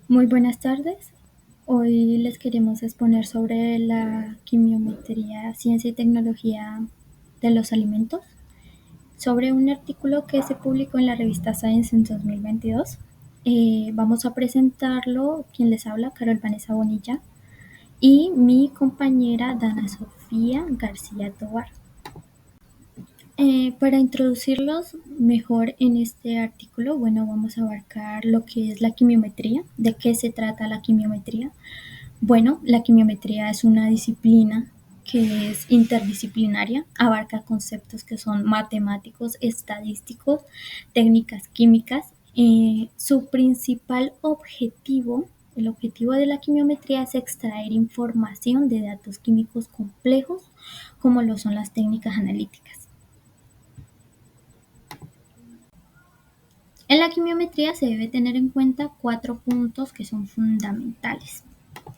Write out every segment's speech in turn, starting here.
Muy buenas tardes. Hoy les queremos exponer sobre la quimiometría, ciencia y tecnología de los alimentos, sobre un artículo que se publicó en la revista Science en 2022. Vamos a presentarlo, quien les habla, Carol Vanessa Bonilla, y mi compañera Dana Sofía García Tobar. Para introducirlos mejor en este artículo, bueno, vamos a abarcar lo que es la quimiometría, de qué se trata la quimiometría. Bueno, la quimiometría es una disciplina que es interdisciplinaria, abarca conceptos que son matemáticos, estadísticos, técnicas químicas. Su principal objetivo, el objetivo de la quimiometría es extraer información de datos químicos complejos, como lo son las técnicas analíticas. En la quimiometría se debe tener en cuenta 4 puntos que son fundamentales.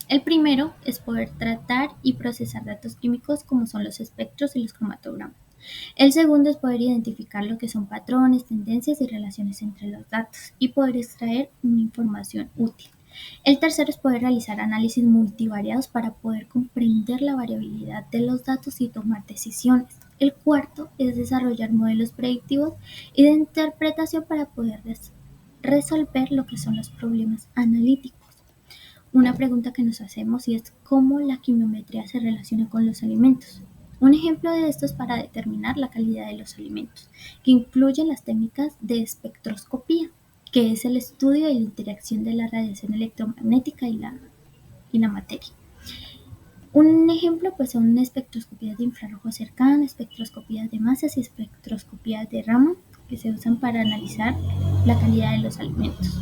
El primero es poder tratar y procesar datos químicos como son los espectros y los cromatogramas. El segundo es poder identificar lo que son patrones, tendencias y relaciones entre los datos y poder extraer una información útil. El tercero es poder realizar análisis multivariados para poder comprender la variabilidad de los datos y tomar decisiones. El cuarto es desarrollar modelos predictivos y de interpretación para poder resolver lo que son los problemas analíticos. Una pregunta que nos hacemos y es cómo la quimiometría se relaciona con los alimentos. Un ejemplo de esto es para determinar la calidad de los alimentos, que incluyen las técnicas de espectroscopía, que es el estudio de la interacción de la radiación electromagnética y la materia. Un ejemplo pues son espectroscopías de infrarrojo cercano, espectroscopías de masas y espectroscopías de Raman, que se usan para analizar la calidad de los alimentos.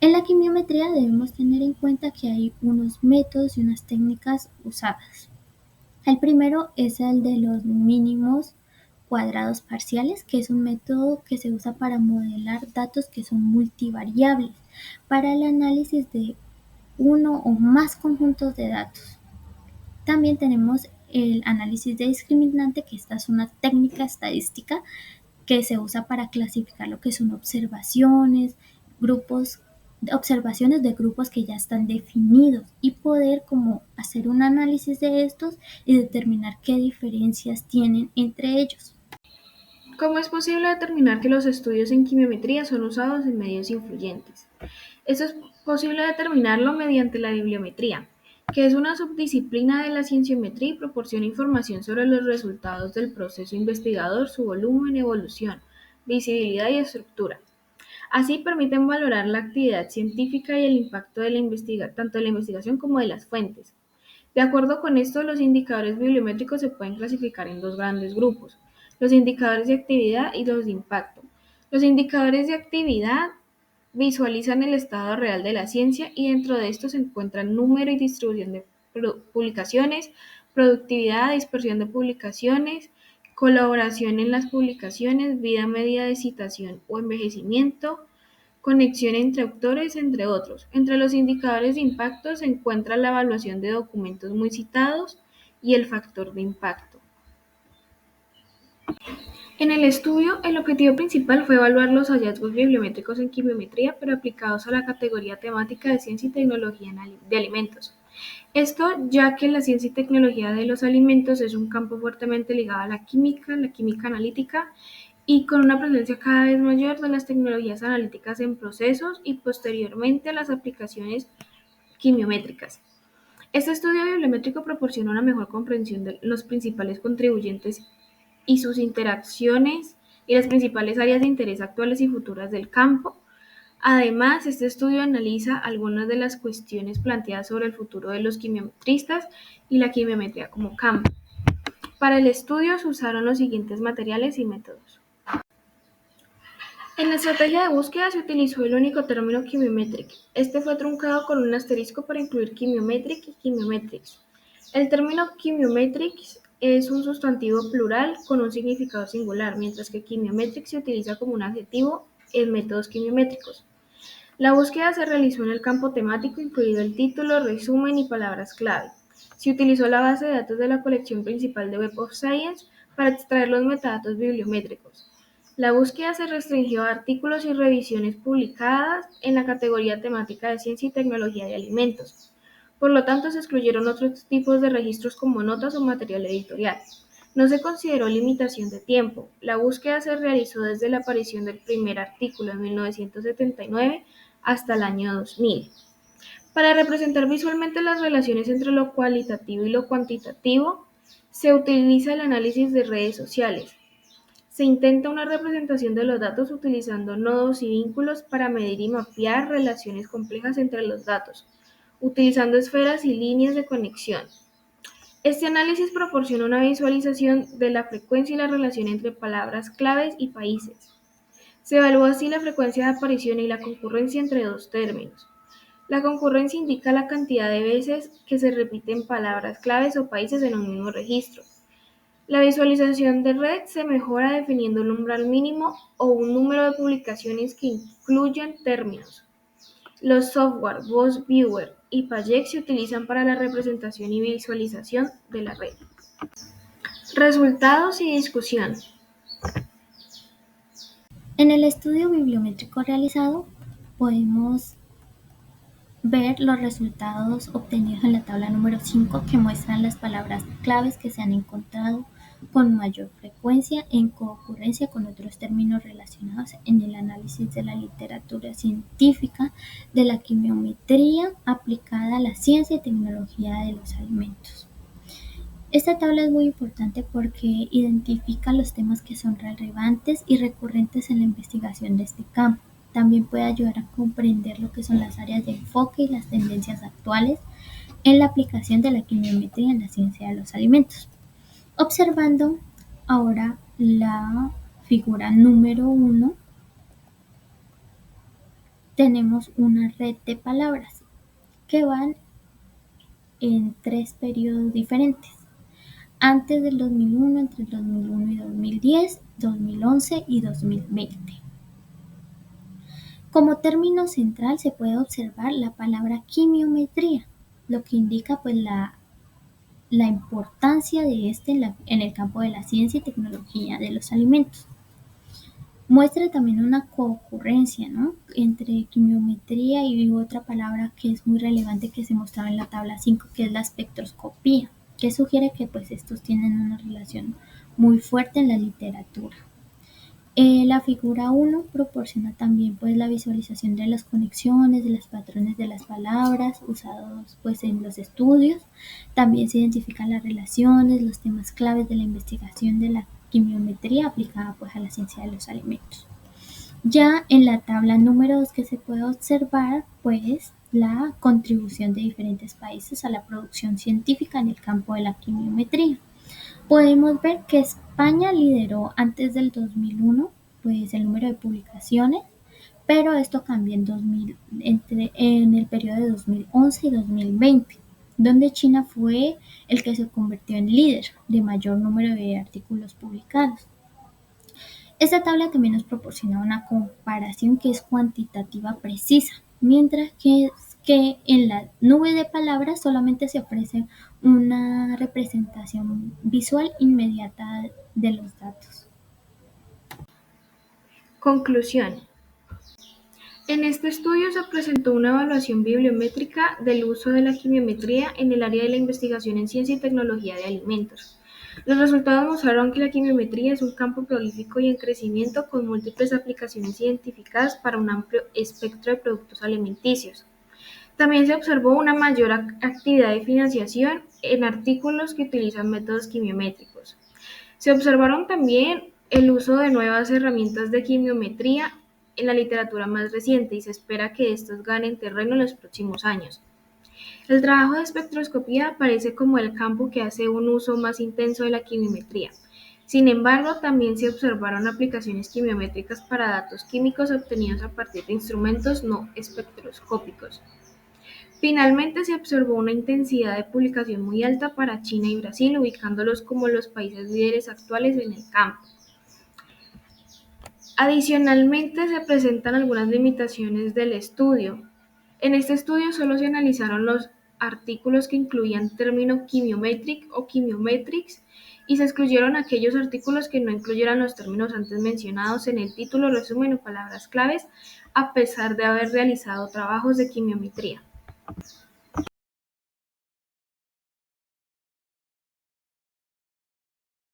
En la quimiometría debemos tener en cuenta que hay unos métodos y unas técnicas usadas. El primero es el de los mínimos cuadrados parciales, que es un método que se usa para modelar datos que son multivariables, para el análisis de uno o más conjuntos de datos. También tenemos el análisis de discriminante, que esta es una técnica estadística que se usa para clasificar lo que son observaciones de grupos que ya están definidos y poder como hacer un análisis de estos y determinar qué diferencias tienen entre ellos. ¿Cómo es posible determinar que los estudios en quimiometría son usados en medios influyentes? Esto es posible determinarlo mediante la bibliometría, que es una subdisciplina de la cienciometría y proporciona información sobre los resultados del proceso investigador, su volumen, evolución, visibilidad y estructura. Así permiten valorar la actividad científica y el impacto de tanto de la investigación como de las fuentes. De acuerdo con esto, los indicadores bibliométricos se pueden clasificar en dos grandes grupos: los indicadores de actividad y los de impacto. Los indicadores de actividad visualizan el estado real de la ciencia y dentro de estos se encuentran número y distribución de publicaciones, productividad, dispersión de publicaciones, colaboración en las publicaciones, vida media de citación o envejecimiento, conexión entre autores, entre otros. Entre los indicadores de impacto se encuentra la evaluación de documentos muy citados y el factor de impacto. En el estudio, el objetivo principal fue evaluar los hallazgos bibliométricos en quimiometría, pero aplicados a la categoría temática de ciencia y tecnología de alimentos. Esto ya que la ciencia y tecnología de los alimentos es un campo fuertemente ligado a la química analítica, y con una presencia cada vez mayor de las tecnologías analíticas en procesos y posteriormente a las aplicaciones quimiométricas. Este estudio bibliométrico proporciona una mejor comprensión de los principales contribuyentes y sus interacciones y las principales áreas de interés actuales y futuras del campo. Además, este estudio analiza algunas de las cuestiones planteadas sobre el futuro de los quimiometristas y la quimiometría como campo. Para el estudio se usaron los siguientes materiales y métodos. En la estrategia de búsqueda se utilizó el único término quimiometric. Este fue truncado con un asterisco para incluir quimiometric y quimiometrics. El término quimiometrics es un sustantivo plural con un significado singular, mientras que quimiometric se utiliza como un adjetivo en métodos quimiométricos. La búsqueda se realizó en el campo temático, incluido el título, resumen y palabras clave. Se utilizó la base de datos de la colección principal de Web of Science para extraer los metadatos bibliométricos. La búsqueda se restringió a artículos y revisiones publicadas en la categoría temática de ciencia y tecnología de alimentos. Por lo tanto, se excluyeron otros tipos de registros como notas o material editorial. No se consideró limitación de tiempo. La búsqueda se realizó desde la aparición del primer artículo en 1979 hasta el año 2000. Para representar visualmente las relaciones entre lo cualitativo y lo cuantitativo, se utiliza el análisis de redes sociales. Se intenta una representación de los datos utilizando nodos y vínculos para medir y mapear relaciones complejas entre los datos, utilizando esferas y líneas de conexión. Este análisis proporciona una visualización de la frecuencia y la relación entre palabras claves y países. Se evalúa así la frecuencia de aparición y la concurrencia entre dos términos. La concurrencia indica la cantidad de veces que se repiten palabras claves o países en un mismo registro. La visualización de red se mejora definiendo un umbral mínimo o un número de publicaciones que incluyan términos. Los software VoiceViewer y Payec se utilizan para la representación y visualización de la red. Resultados y discusión. En el estudio bibliométrico realizado podemos ver los resultados obtenidos en la tabla número 5 que muestran las palabras claves que se han encontrado con mayor frecuencia en concurrencia con otros términos relacionados en el análisis de la literatura científica de la quimiometría aplicada a la ciencia y tecnología de los alimentos. Esta tabla es muy importante porque identifica los temas que son relevantes y recurrentes en la investigación de este campo. También puede ayudar a comprender lo que son las áreas de enfoque y las tendencias actuales en la aplicación de la quimiometría en la ciencia de los alimentos. Observando ahora la figura número 1, tenemos una red de palabras que van en 3 periodos diferentes. Antes del 2001, entre el 2001 y 2010, 2011 y 2020. Como término central se puede observar la palabra quimiometría, lo que indica pues la importancia de este en el campo de la ciencia y tecnología de los alimentos. Muestra también una concurrencia, ¿no?, entre quimiometría y otra palabra que es muy relevante que se mostraba en la tabla 5, que es la espectroscopía, que sugiere que pues estos tienen una relación muy fuerte en la literatura. La figura 1 proporciona también pues la visualización de las conexiones, de los patrones de las palabras usados pues en los estudios. También se identifican las relaciones, los temas claves de la investigación de la quimiometría aplicada pues a la ciencia de los alimentos. Ya en la tabla número 2 que se puede observar pues la contribución de diferentes países a la producción científica en el campo de la quimiometría. Podemos ver que España lideró antes del 2001 pues el número de publicaciones, pero esto cambió en el periodo de 2011 y 2020, donde China fue el que se convirtió en líder de mayor número de artículos publicados. Esta tabla también nos proporciona una comparación que es cuantitativa precisa, mientras que en la nube de palabras solamente se ofrece una representación visual inmediata de los datos. Conclusión. En este estudio se presentó una evaluación bibliométrica del uso de la quimiometría en el área de la investigación en ciencia y tecnología de alimentos. Los resultados mostraron que la quimiometría es un campo prolífico y en crecimiento con múltiples aplicaciones identificadas para un amplio espectro de productos alimenticios. También se observó una mayor actividad de financiación en artículos que utilizan métodos quimiométricos. Se observaron también el uso de nuevas herramientas de quimiometría en la literatura más reciente y se espera que estos ganen terreno en los próximos años. El trabajo de espectroscopía aparece como el campo que hace un uso más intenso de la quimiometría. Sin embargo, también se observaron aplicaciones quimiométricas para datos químicos obtenidos a partir de instrumentos no espectroscópicos. Finalmente, se observó una intensidad de publicación muy alta para China y Brasil, ubicándolos como los países líderes actuales en el campo. Adicionalmente, se presentan algunas limitaciones del estudio. En este estudio solo se analizaron los artículos que incluían término quimiometric o quimiometrics y se excluyeron aquellos artículos que no incluyeran los términos antes mencionados en el título, resumen o palabras claves, a pesar de haber realizado trabajos de quimiometría.